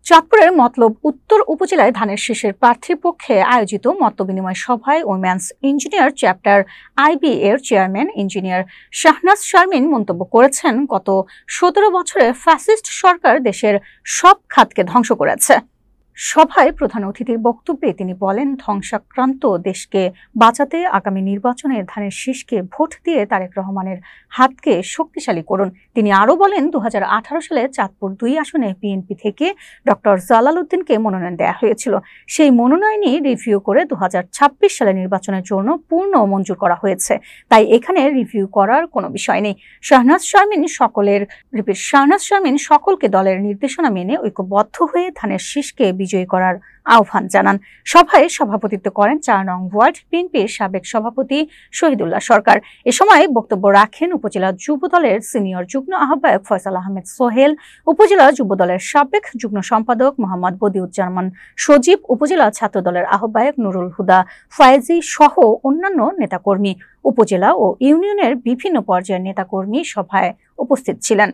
চাঁদপুরের মতলব উত্তর উপজেলায় ধানের শীষের প্রার্থীর পক্ষে আয়োজিত মতবিনিময় সভায় উইমেন্স ইঞ্জিনিয়ার চ্যাপ্টার আইবি এর চেয়ারম্যান ইঞ্জিনিয়ার শাহনাজ শারমিন মন্তব্য করেছেন, গত ১৭ বছরে ফ্যাসিস্ট সরকার দেশের সব খাতকে ধ্বংস করেছে। সভায় প্রধান অতিথির বক্তব্যে তিনি বলেন, ধ্বংসাক্রান্ত দেশকে বাঁচাতে আগামী নির্বাচনে ধানের শীষকে ভোট দিয়ে তারেক রহমানের হাতকে শক্তিশালী করুন। তিনি আরও বলেন, ২০১৮ সালে চাঁদপুর ২ আসনে বিএনপি থেকে ডক্টর জালাল উদ্দিনকে মনোনয়ন দেওয়া হয়েছিল। সেই মনোনয়নই রিভিউ করে ২০২৬ সালে নির্বাচনের জন্য পূর্ণ মঞ্জুর করা হয়েছে। তাই এখানে রিভিউ করার কোনো বিষয় নেই। শাহনাজ শারমিন সকলকে দলের নির্দেশনা মেনে ঐক্যবদ্ধ হয়ে ধানের শীষকে বিজয়ী করার আহ্বান জানান। সভায় সভাপতিত্ব করেন ৪ নং ওয়ার্ড বিএনপির সাবেক সভাপতি শহীদুল্লাহ সরকার। এ সময় বক্তব্য রাখেন উপজেলা যুব দলের সিনিয়র যুগ্ম আহ্বায়ক ফয়সাল আহমেদ সোহেল, উপজেলা যুব দলের সাবেক যুগ্ম সম্পাদক মোহাম্মদ বদিউজ্জামান সজীব, উপজেলা ছাত্র দলের আহ্বায়ক নুরুল হুদা ফায়েজি সহ অন্যান্য নেতাকর্মী। উপজেলা ও ইউনিয়নের বিভিন্ন পর্যায়ের নেতাকর্মী সভায় উপস্থিত ছিলেন।